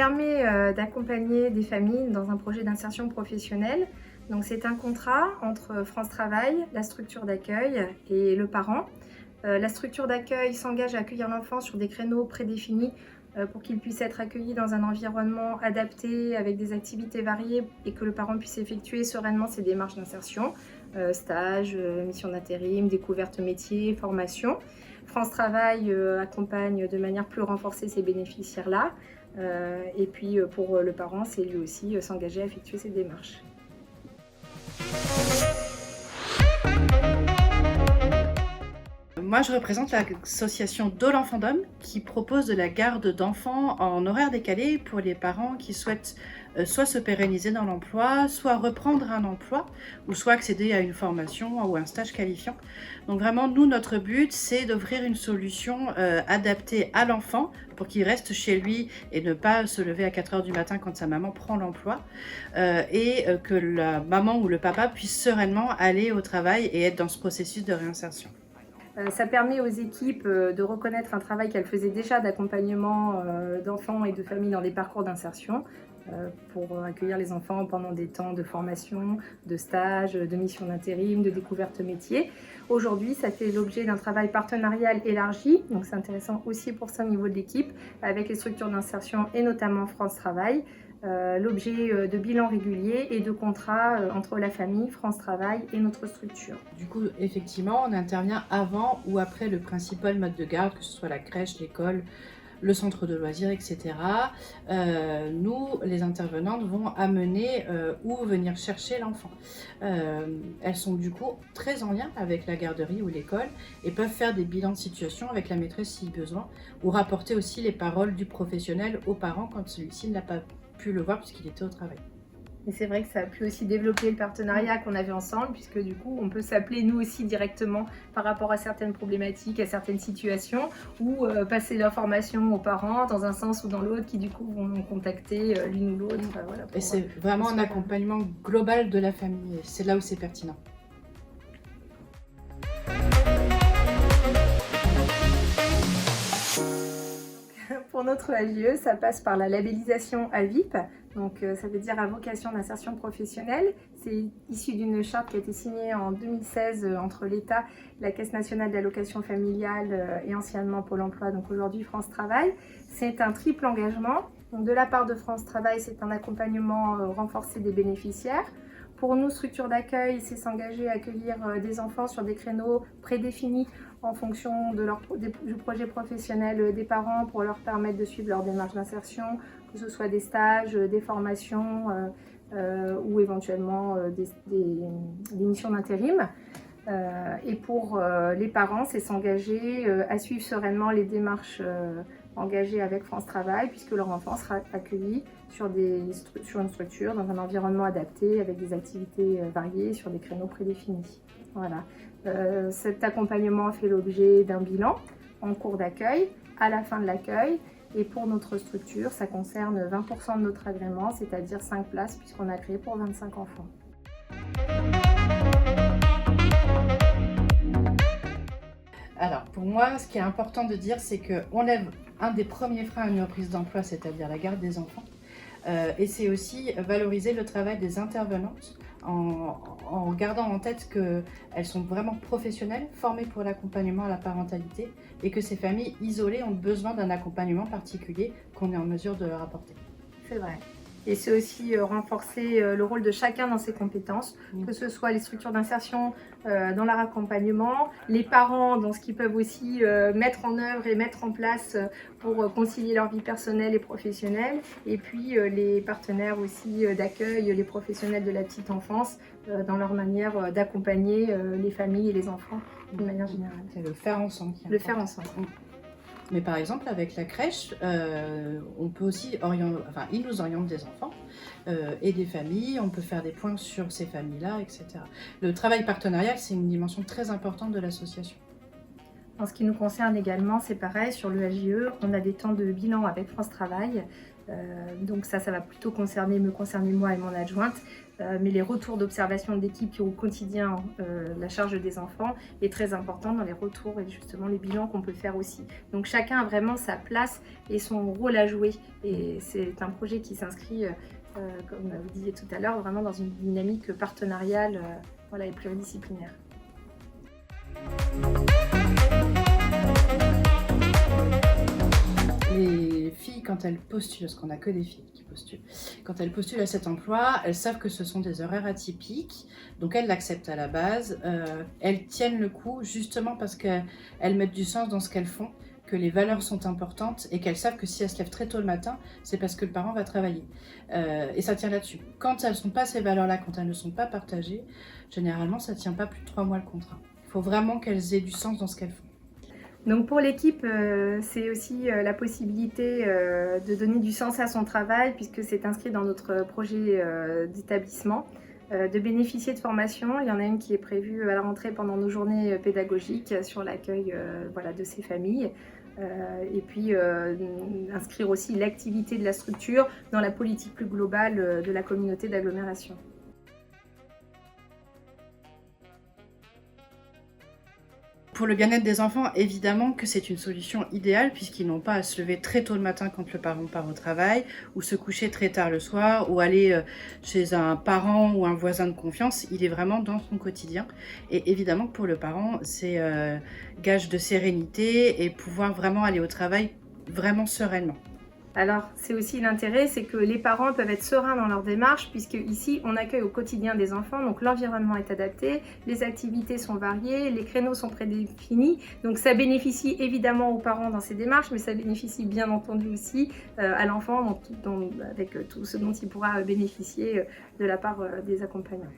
permet d'accompagner des familles dans un projet d'insertion professionnelle. Donc c'est un contrat entre France Travail, la structure d'accueil et le parent. La structure d'accueil s'engage à accueillir l'enfant sur des créneaux prédéfinis pour qu'il puisse être accueilli dans un environnement adapté avec des activités variées et que le parent puisse effectuer sereinement ses démarches d'insertion, stage, mission d'intérim, découverte métier, formation. France Travail accompagne de manière plus renforcée ces bénéficiaires-là. Et puis pour le parent, c'est lui aussi s'engager à effectuer ces démarches. Moi, je représente l'association De l'Enfant d'Homme qui propose de la garde d'enfants en horaire décalé pour les parents qui souhaitent soit se pérenniser dans l'emploi, soit reprendre un emploi, ou soit accéder à une formation ou un stage qualifiant. Donc vraiment, nous, notre but, c'est d'offrir une solution adaptée à l'enfant pour qu'il reste chez lui et ne pas se lever à 4 heures du matin quand sa maman prend l'emploi, et que la maman ou le papa puisse sereinement aller au travail et être dans ce processus de réinsertion. Ça permet aux équipes de reconnaître un travail qu'elles faisaient déjà d'accompagnement d'enfants et de familles dans des parcours d'insertion pour accueillir les enfants pendant des temps de formation, de stage, de mission d'intérim, de découverte métier. Aujourd'hui, ça fait l'objet d'un travail partenarial élargi, donc c'est intéressant aussi pour ça au niveau de l'équipe, avec les structures d'insertion et notamment France Travail. L'objet de bilan régulier et de contrat entre la famille, France Travail et notre structure. Du coup, effectivement, on intervient avant ou après le principal mode de garde, que ce soit la crèche, l'école, le centre de loisirs, etc. Nous, les intervenantes, vont amener ou venir chercher l'enfant. Elles sont du coup très en lien avec la garderie ou l'école et peuvent faire des bilans de situation avec la maîtresse si besoin, ou rapporter aussi les paroles du professionnel aux parents quand celui-ci n'a pas pu le voir puisqu'il était au travail. Et c'est vrai que ça a pu aussi développer le partenariat qu'on avait ensemble, puisque du coup, on peut s'appeler nous aussi directement par rapport à certaines problématiques, à certaines situations, ou passer l'information aux parents dans un sens ou dans l'autre, qui du coup vont nous contacter l'une ou l'autre. Voilà, et c'est vraiment un accompagnement global de la famille, et c'est là où c'est pertinent. Pour notre AGE, ça passe par la labellisation AVIP, donc ça veut dire à vocation d'insertion professionnelle. C'est issu d'une charte qui a été signée en 2016 entre l'État, la Caisse nationale d'allocation familiale et anciennement Pôle emploi, donc aujourd'hui France Travail. C'est un triple engagement. Donc de la part de France Travail, c'est un accompagnement renforcé des bénéficiaires. Pour nous, structure d'accueil, c'est s'engager à accueillir des enfants sur des créneaux prédéfinis en fonction du projet professionnel des parents pour leur permettre de suivre leur démarche d'insertion, que ce soit des stages, des formations ou éventuellement des missions d'intérim. Et pour les parents, c'est s'engager à suivre sereinement les démarches engagées avec France Travail, puisque leur enfant sera accueilli sur une structure, dans un environnement adapté, avec des activités variées, sur des créneaux prédéfinis. Voilà. Cet accompagnement fait l'objet d'un bilan en cours d'accueil, à la fin de l'accueil, et pour notre structure, ça concerne 20% de notre agrément, c'est-à-dire 5 places, puisqu'on a créé pour 25 enfants. Alors, pour moi, ce qui est important de dire, c'est qu'on lève un des premiers freins à une reprise d'emploi, c'est-à-dire la garde des enfants. Et c'est aussi valoriser le travail des intervenantes en gardant en tête qu'elles sont vraiment professionnelles, formées pour l'accompagnement à la parentalité et que ces familles isolées ont besoin d'un accompagnement particulier qu'on est en mesure de leur apporter. C'est vrai. Et c'est aussi renforcer le rôle de chacun dans ses compétences, que ce soit les structures d'insertion dans leur accompagnement, les parents dans ce qu'ils peuvent aussi mettre en œuvre et mettre en place pour concilier leur vie personnelle et professionnelle, et puis les partenaires aussi d'accueil, les professionnels de la petite enfance, dans leur manière d'accompagner les familles et les enfants d'une manière générale. C'est le faire ensemble. Le faire ensemble. Mais par exemple, avec la crèche, on peut aussi ils nous orientent des enfants et des familles, on peut faire des points sur ces familles-là, etc. Le travail partenarial, c'est une dimension très importante de l'association. En ce qui nous concerne également, c'est pareil, sur le AGE, on a des temps de bilan avec France Travail Donc ça va plutôt me concerner moi et mon adjointe. Mais les retours d'observation de l'équipe qui ont au quotidien la charge des enfants est très important dans les retours et justement les bilans qu'on peut faire aussi. Donc chacun a vraiment sa place et son rôle à jouer. Et c'est un projet qui s'inscrit, comme vous disiez tout à l'heure, vraiment dans une dynamique partenariale voilà, et pluridisciplinaire. Les filles, quand elles postulent, parce qu'on n'a que des filles qui postulent, quand elles postulent à cet emploi, elles savent que ce sont des horaires atypiques, donc elles l'acceptent à la base. Elles tiennent le coup justement parce qu'elles mettent du sens dans ce qu'elles font, que les valeurs sont importantes et qu'elles savent que si elles se lèvent très tôt le matin, c'est parce que le parent va travailler. Et ça tient là-dessus. Quand elles ne sont pas ces valeurs-là, quand elles ne sont pas partagées, généralement ça ne tient pas plus de 3 mois le contrat. Il faut vraiment qu'elles aient du sens dans ce qu'elles font. Donc pour l'équipe, c'est aussi la possibilité de donner du sens à son travail puisque c'est inscrit dans notre projet d'établissement, de bénéficier de formations. Il y en a une qui est prévue à la rentrée pendant nos journées pédagogiques sur l'accueil voilà, de ces familles. Et puis inscrire aussi l'activité de la structure dans la politique plus globale de la communauté d'agglomération. Pour le bien-être des enfants, évidemment que c'est une solution idéale puisqu'ils n'ont pas à se lever très tôt le matin quand le parent part au travail ou se coucher très tard le soir ou aller chez un parent ou un voisin de confiance. Il est vraiment dans son quotidien. Et évidemment que pour le parent, c'est gage de sérénité et pouvoir vraiment aller au travail vraiment sereinement. Alors, c'est aussi l'intérêt, c'est que les parents peuvent être sereins dans leur démarche, puisque ici, on accueille au quotidien des enfants, donc l'environnement est adapté, les activités sont variées, les créneaux sont prédéfinis, donc ça bénéficie évidemment aux parents dans ces démarches, mais ça bénéficie bien entendu aussi à l'enfant avec tout ce dont il pourra bénéficier de la part des accompagnants.